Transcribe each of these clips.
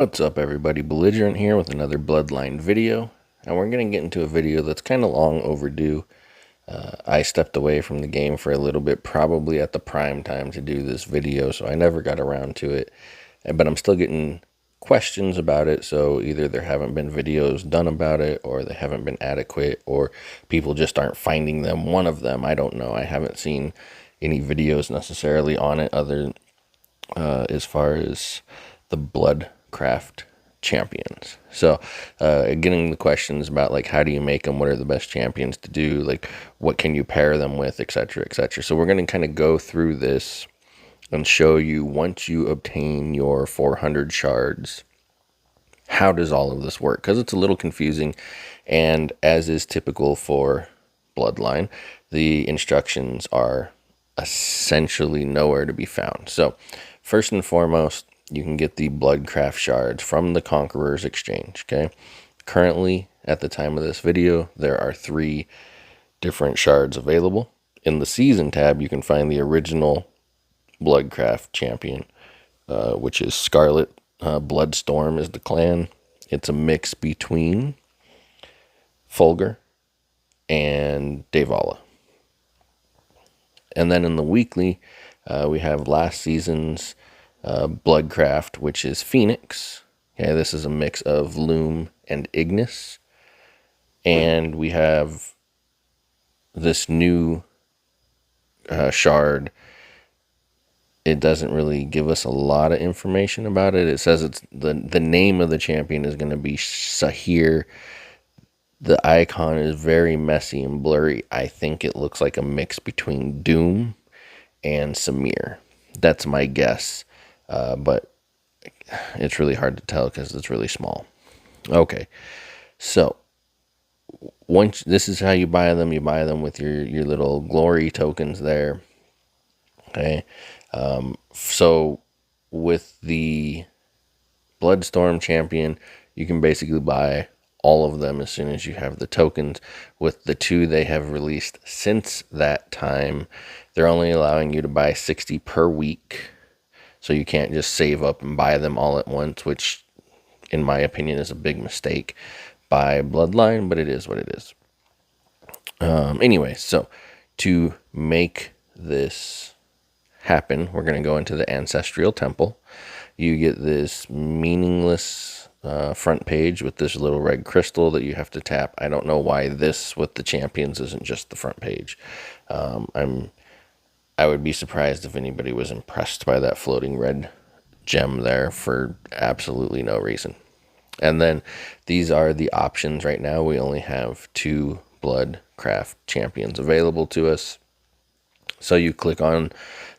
What's up, everybody? Belligerent here with another Bloodline video, and we're going to get into a video that's kind of long overdue. I stepped away from the game for a little bit, probably at the prime time to do this video, so I never got around to it, but I'm still getting questions about it, so either there haven't been videos done about it, or they haven't been adequate, or people just aren't finding them. One of them, I don't know. I haven't seen any videos necessarily on it other as far as the Bloodcraft Champions. So getting the questions about like how do you make them, what are the best champions to do, like what can you pair them with, etc., etc. So we're going to kind of go through this and show you, once you obtain your 400 shards, how does all of this work, because it's a little confusing, and as is typical for Bloodline, the instructions are essentially nowhere to be found. So first and foremost, you can get the Bloodcraft Shards from the Conqueror's Exchange, okay? Currently, at the time of this video, there are 3 different shards available. In the Season tab, you can find the original Bloodcraft Champion, which is Scarlet. Bloodstorm is the clan. It's a mix between Fulgur and Devala. And then in the weekly, we have last season's Bloodcraft, which is Phoenix. Okay, this is a mix of Loom and Ignis. And we have this new shard. It doesn't really give us a lot of information about it. It says it's the name of the champion is going to be Sahir. The icon is very messy and blurry. I think it looks like a mix between Doom and Samir. That's my guess. But it's really hard to tell because it's really small. Okay, so once this is how you buy them. You buy them with your little glory tokens there. Okay, so with the Bloodstorm champion, you can basically buy all of them as soon as you have the tokens. With the 2 they have released since that time, they're only allowing you to buy 60 per week. So you can't just save up and buy them all at once, which in my opinion is a big mistake by Bloodline, but it is what it is. Anyway, so to make this happen, we're going to go into the Ancestral Temple. You get this meaningless front page with this little red crystal that you have to tap. I don't know why this with the champions isn't just the front page. I would be surprised if anybody was impressed by that floating red gem there for absolutely no reason. And then these are the options right now. We only have 2 Bloodcraft champions available to us. So you click on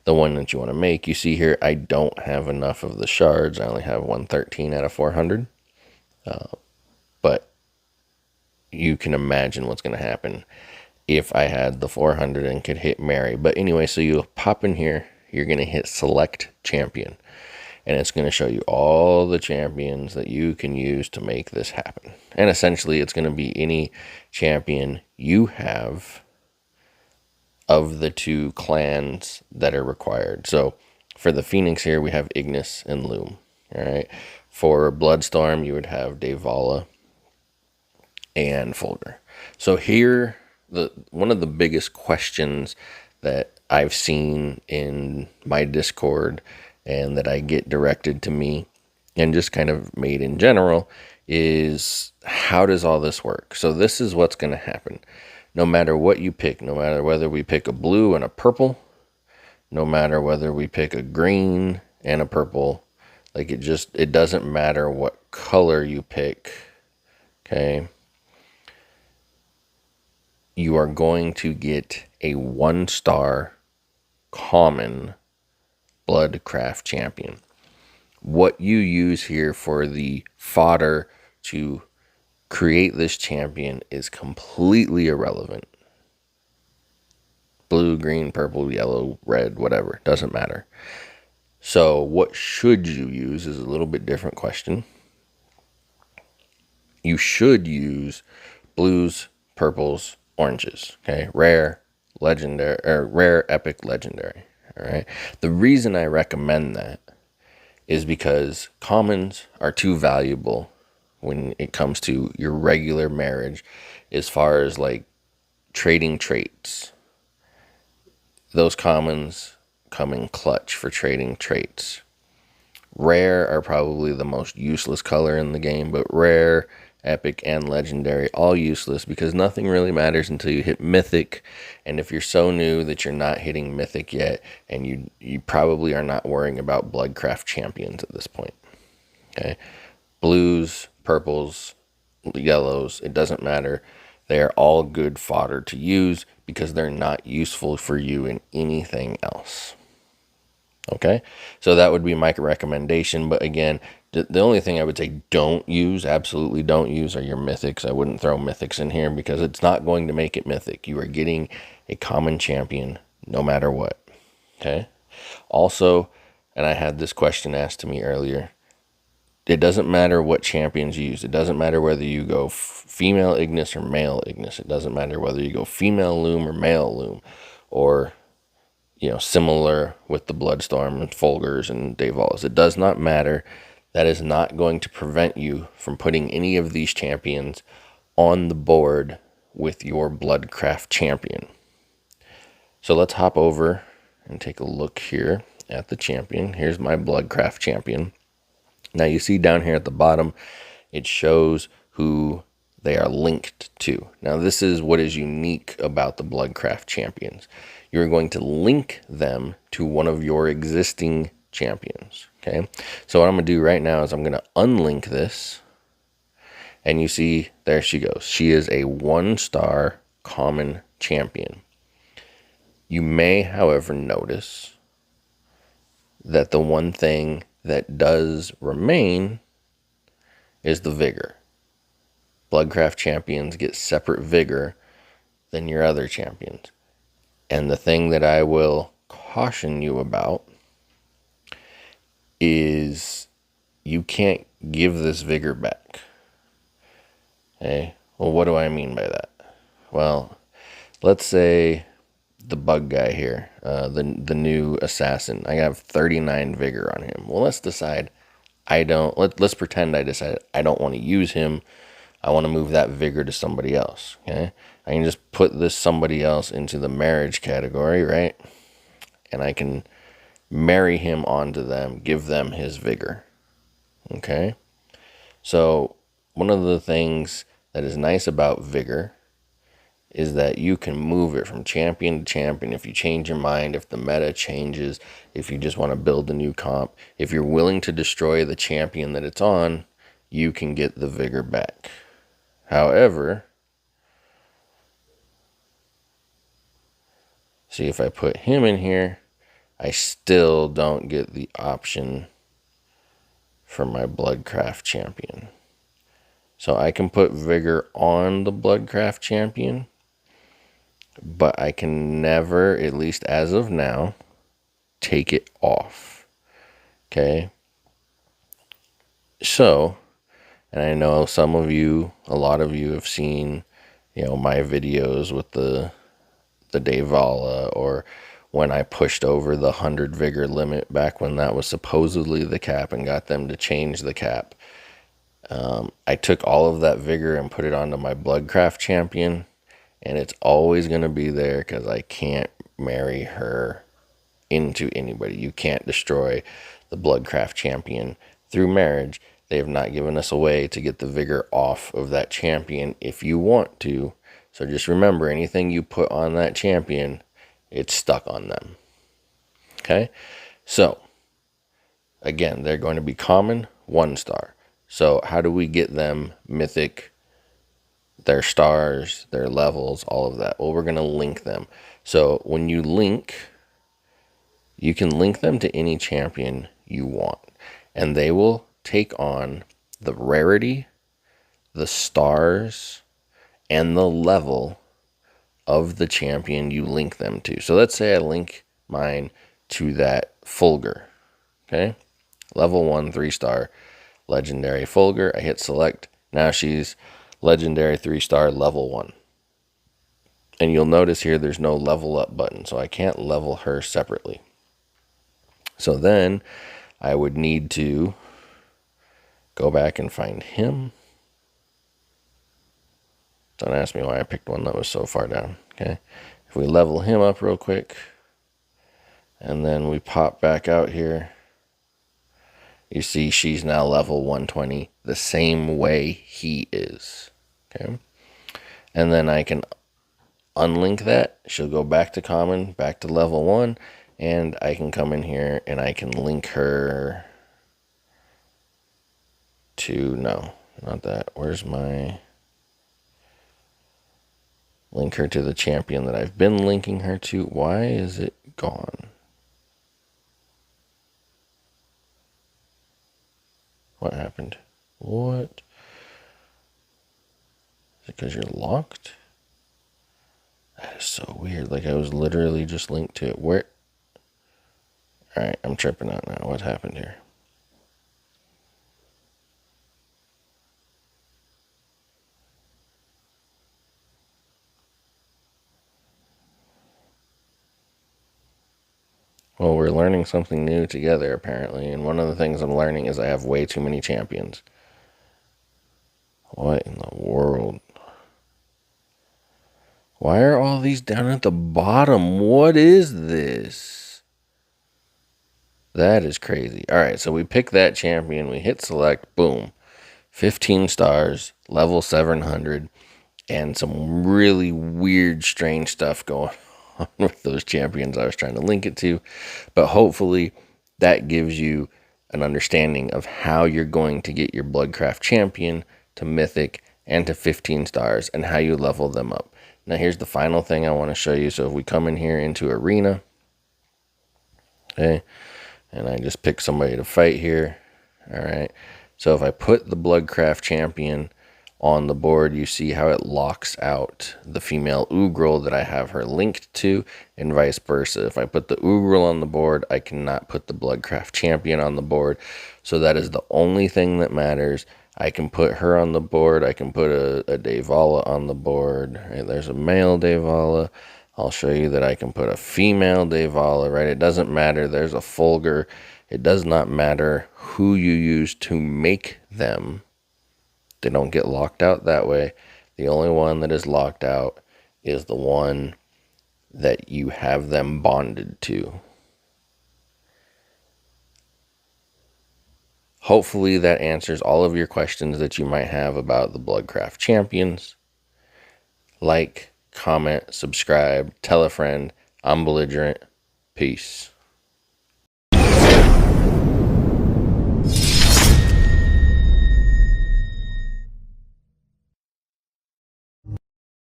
the one that you want to make. You see here, I don't have enough of the shards. I only have 113 out of 400. But you can imagine what's going to happen if I had the 400 and could hit Mary. But anyway, so you pop in here, you're going to hit Select Champion. And it's going to show you all the champions that you can use to make this happen. And essentially, it's going to be any champion you have of the 2 clans that are required. So for the Phoenix here, we have Ignis and Loom. All right. For Bloodstorm, you would have Devala and Fulgur. So here, one of the biggest questions that I've seen in my Discord and that I get directed to me and just kind of made in general is, how does all this work? So this is what's going to happen. No matter what you pick, no matter whether we pick a blue and a purple, no matter whether we pick a green and a purple, like it doesn't matter what color you pick, okay? You are going to get a 1-star common Bloodcraft champion. What you use here for the fodder to create this champion is completely irrelevant. Blue, green, purple, yellow, red, whatever, doesn't matter. So what should you use is a little bit different question. You should use blues, purples, oranges, okay? Rare, legendary, or rare, epic, legendary, all right? The reason I recommend that is because commons are too valuable when it comes to your regular marriage, as far as like trading traits. Those commons come in clutch for trading traits. Rare are probably the most useless color in the game, but rare, epic, and legendary, all useless because nothing really matters until you hit mythic. And if you're so new that you're not hitting mythic yet, and you probably are not worrying about Bloodcraft Champions at this point. Okay, blues, purples, yellows, it doesn't matter. They are all good fodder to use because they're not useful for you in anything else. Okay, so that would be my recommendation. But again, the only thing I would say don't use, absolutely don't use, are your mythics. I wouldn't throw mythics in here because it's not going to make it mythic. You are getting a common champion no matter what. Okay, also, and I had this question asked to me earlier, it doesn't matter what champions you use. It doesn't matter whether you go female Ignis or male Ignis. It doesn't matter whether you go female Loom or male Loom, or similar with the Bloodstorm and Fulgurs and Devalas. It does not matter. That is not going to prevent you from putting any of these champions on the board with your Bloodcraft champion. So let's hop over and take a look here at the champion. Here's my Bloodcraft champion. Now you see down here at the bottom, it shows who they are linked to. Now this is what is unique about the Bloodcraft champions. You're going to link them to one of your existing champions. Okay, so what I'm going to do right now is I'm going to unlink this, and you see there she goes. She is a 1-star common champion. You may, however, notice that the one thing that does remain is the vigor. Bloodcraft champions get separate vigor than your other champions. And the thing that I will caution you about is you can't give this vigor back. Okay? Well, what do I mean by that? Well, let's say the bug guy here, the new assassin. I have 39 vigor on him. Well, let's decide let's pretend I decided I don't want to use him. I want to move that vigor to somebody else. Okay, I can just put this somebody else into the marriage category, right? And I can marry him onto them, give them his vigor. Okay, so one of the things that is nice about vigor is that you can move it from champion to champion if you change your mind, if the meta changes, if you just want to build a new comp. If you're willing to destroy the champion that it's on, you can get the vigor back. However, see, if I put him in here, I still don't get the option for my Bloodcraft champion. So I can put vigor on the Bloodcraft champion, but I can never, at least as of now, take it off. Okay? So, and I know some of you, a lot of you have seen, my videos with the Devala, or when I pushed over the 100 vigor limit back when that was supposedly the cap and got them to change the cap. I took all of that vigor and put it onto my Bloodcraft champion, and it's always going to be there because I can't marry her into anybody. You can't destroy the Bloodcraft champion through marriage. They have not given us a way to get the vigor off of that champion if you want to. So just remember, anything you put on that champion, it's stuck on them. Okay? So, again, they're going to be common, 1-star. So how do we get them mythic, their stars, their levels, all of that? Well, we're going to link them. So when you link, you can link them to any champion you want, and they will take on the rarity, the stars, and the level of the champion you link them to. So let's say I link mine to that Fulgur. Okay? Level 1, 3-star, legendary Fulgur. I hit select. Now she's legendary 3-star, level 1. And you'll notice here there's no level up button, so I can't level her separately. So then I would need to go back and find him. Don't ask me why I picked one that was so far down. Okay. If we level him up real quick, and then we pop back out here, you see she's now level 120, the same way he is. Okay. And then I can unlink that. She'll go back to common, back to level 1, and I can come in here and I can link her to, no, not that. Where's my... Link her to the champion that I've been linking her to. Why is it gone? What happened? What? Is it because you're locked? That is so weird. Like, I was literally just linked to it. Where? Alright, I'm tripping out now. What happened here? Well, we're learning something new together, apparently. And one of the things I'm learning is I have way too many champions. What in the world? Why are all these down at the bottom? What is this? That is crazy. Alright, so we pick that champion. We hit select. Boom. 15 stars. Level 700. And some really weird, strange stuff going on with those champions I was trying to link it to. But hopefully that gives you an understanding of how you're going to get your Bloodcraft champion to Mythic and to 15 stars and how you level them up. Now here's the final thing I want to show you. So if we come in here into Arena, okay, and I just pick somebody to fight here, all right. So if I put the Bloodcraft champion on the board, you see how it locks out the female Ugrel that I have her linked to, and vice versa. If I put the Ugrel on the board, I cannot put the Bloodcraft champion on the board. So that is the only thing that matters. I can put her on the board. I can put a Devala on the board. Right? There's a male Devala. I'll show you that I can put a female Devala, right? It doesn't matter. There's a Fulgur. It does not matter who you use to make them. They don't get locked out that way. The only one that is locked out is the one that you have them bonded to. Hopefully that answers all of your questions that you might have about the Bloodcraft Champions. Like, comment, subscribe, tell a friend. I'm Belligerent. Peace.